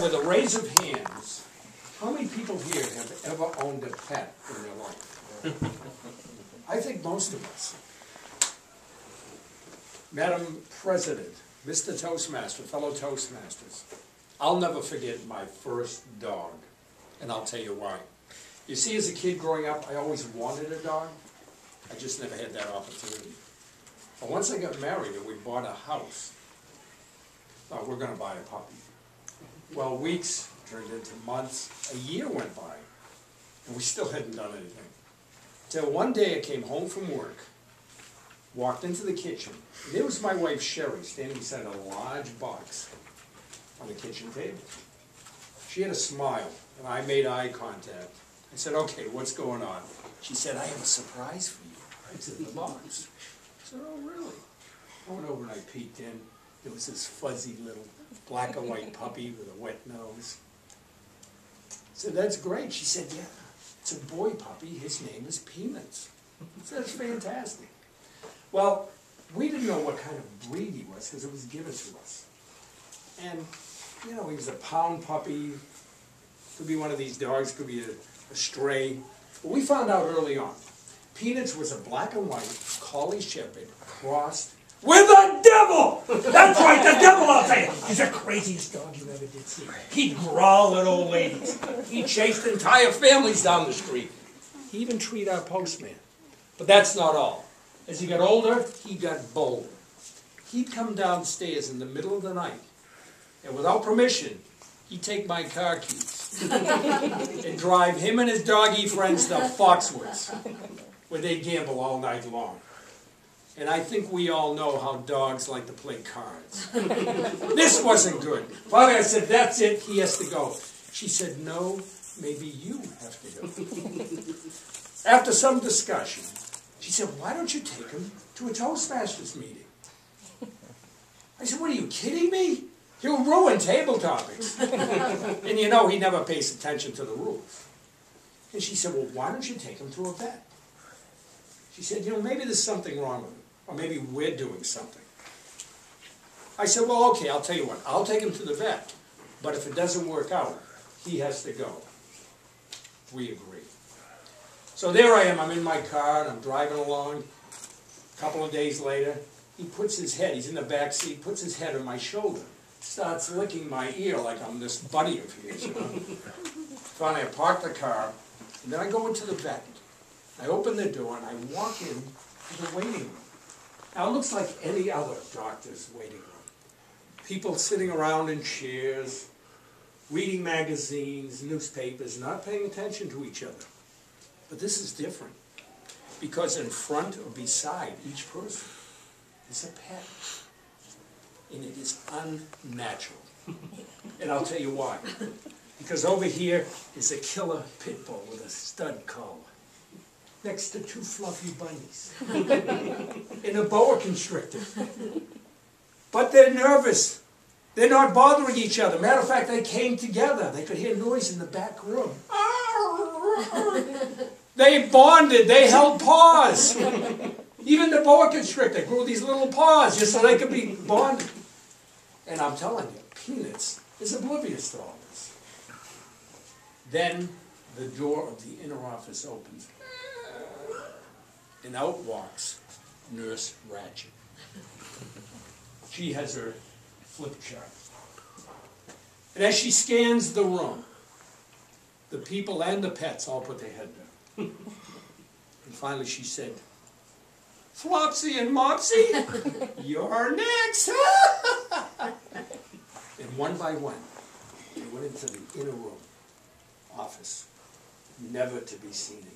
With a raise of hands, how many people here have ever owned a pet in their life? I think most of us. Madam President, Mr. Toastmaster, fellow Toastmasters, I'll never forget my first dog, and I'll tell you why. You see, as a kid growing up, I always wanted a dog. I just never had that opportunity. But once I got married and we bought a house, thought we're going to buy a puppy. Well, weeks turned into months, a year went by, and we still hadn't done anything. Till one day I came home from work, walked into the kitchen, and there was my wife Sherry standing beside a large box on the kitchen table. She had a smile, and I made eye contact. I said, okay, what's going on? She said, I have a surprise for you. It's in the box. I said, oh, really? I went over and I peeked in. There was this fuzzy little black and white puppy with a wet nose. I said, that's great. She said, yeah, it's a boy puppy. His name is Peanuts. I said, that's fantastic. Well, we didn't know what kind of breed he was because it was given to us. And, you know, he was a pound puppy. Could be one of these dogs, could be a stray. But we found out early on, Peanuts was a black and white collie shepherd crossed with a devil! That's right, the devil, I'll tell you. He's the craziest dog you ever did see. He'd growl at old ladies. He chased entire families down the street. He even treated our postman. But that's not all. As he got older, he got bolder. He'd come downstairs in the middle of the night, and without permission, he'd take my car keys and drive him and his doggy friends to Foxwoods, where they gamble all night long. And I think we all know how dogs like to play cards. This wasn't good. Finally, I said, that's it, he has to go. She said, no, maybe you have to go. After some discussion, she said, why don't you take him to a Toastmasters meeting? I said, what are you kidding me? He'll ruin table topics. And you know, he never pays attention to the rules. And she said, well, why don't you take him to a vet? She said, you know, maybe there's something wrong with him. Or maybe we're doing something. I said, well, okay, I'll tell you what. I'll take him to the vet. But if it doesn't work out, he has to go. We agree. So there I am. I'm in my car, and I'm driving along. A couple of days later, he puts his head, he's in the back seat, puts his head on my shoulder, starts licking my ear like I'm this buddy of his. You know? Finally, I park the car, and then I go into the vet. I open the door, and I walk in to the waiting room. Now, it looks like any other doctor's waiting room. People sitting around in chairs, reading magazines, newspapers, not paying attention to each other. But this is different, because in front or beside each person is a pet. And it is unnatural. And I'll tell you why. Because over here is a killer pit bull with a stud collar, next to two fluffy bunnies, and a boa constrictor. But they're nervous. They're not bothering each other. Matter of fact, they came together. They could hear noise in the back room. They bonded. They held paws. Even the boa constrictor grew these little paws just so they could be bonded. And I'm telling you, Peanuts is oblivious to all this. Then the door of the inner office opens. And out walks Nurse Ratchet. She has her flip chart. And as she scans the room, the people and the pets all put their head down. And finally she said, Flopsy and Mopsy, you're next! And one by one, they went into the inner room, office, never to be seen again.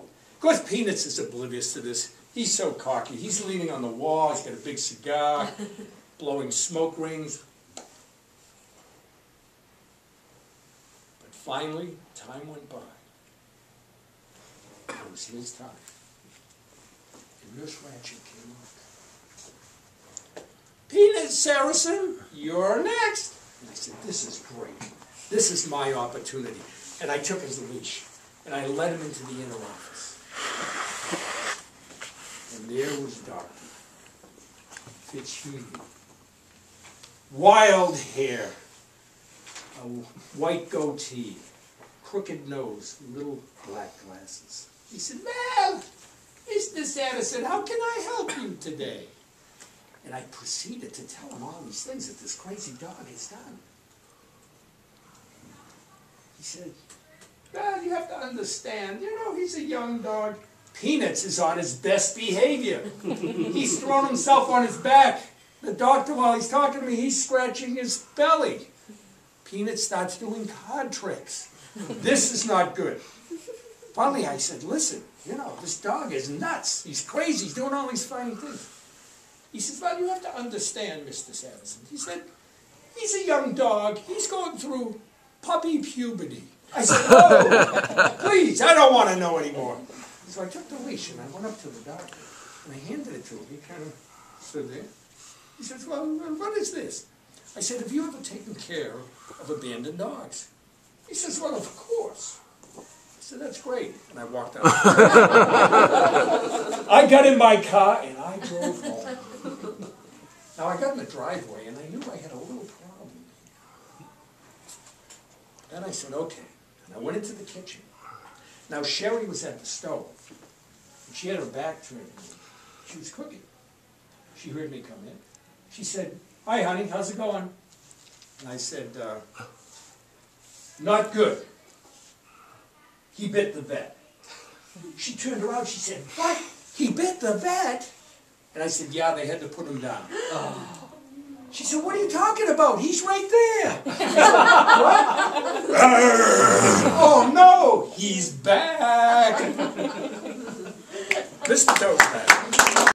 Of course, Peanuts is oblivious to this. He's so cocky. He's leaning on the wall. He's got a big cigar, blowing smoke rings. But finally, time went by. It was his time. And Nurse Ratchet came up. Peanuts, Saracen, you're next. And I said, this is great. This is my opportunity. And I took his leash, and I led him into the inner office. And there was Dr. Fitzhughie. Wild hair, a white goatee, crooked nose, little black glasses. He said, "Well, Mr. Sanderson, how can I help you today?" And I proceeded to tell him all these things that this crazy dog has done. He said, "Well, you have to understand, you know, he's a young dog. Peanuts is on his best behavior. He's thrown himself on his back. The doctor, while he's talking to me, he's scratching his belly. Peanut starts doing card tricks. This is not good." Finally, I said, "Listen, you know, this dog is nuts. He's crazy. He's doing all these funny things." He says, "Well, you have to understand, Mr. Sanderson." He said, "He's a young dog. He's going through puppy puberty." I said, "Oh, please, I don't want to know anymore." So I took the leash and I went up to the doctor and I handed it to him. He kind of stood there. He says, "Well, what is this?" I said, "Have you ever taken care of abandoned dogs?" He says, "Well, of course." I said, "That's great." And I walked out. I got in my car and I drove home. Now I got in the driveway and I knew I had a little problem. Then I said, "Okay." And I went into the kitchen. Now Sherry was at the stove. And she had her back turned to me. She was cooking. She heard me come in. She said, "Hi, honey, how's it going?" And I said, "Not good. He bit the vet." She turned around, she said, "What? He bit the vet?" And I said, "Yeah, they had to put him down." She said, "What are you talking about? He's right there." "What?" "Oh no, he's back." Mr. Toastmaster.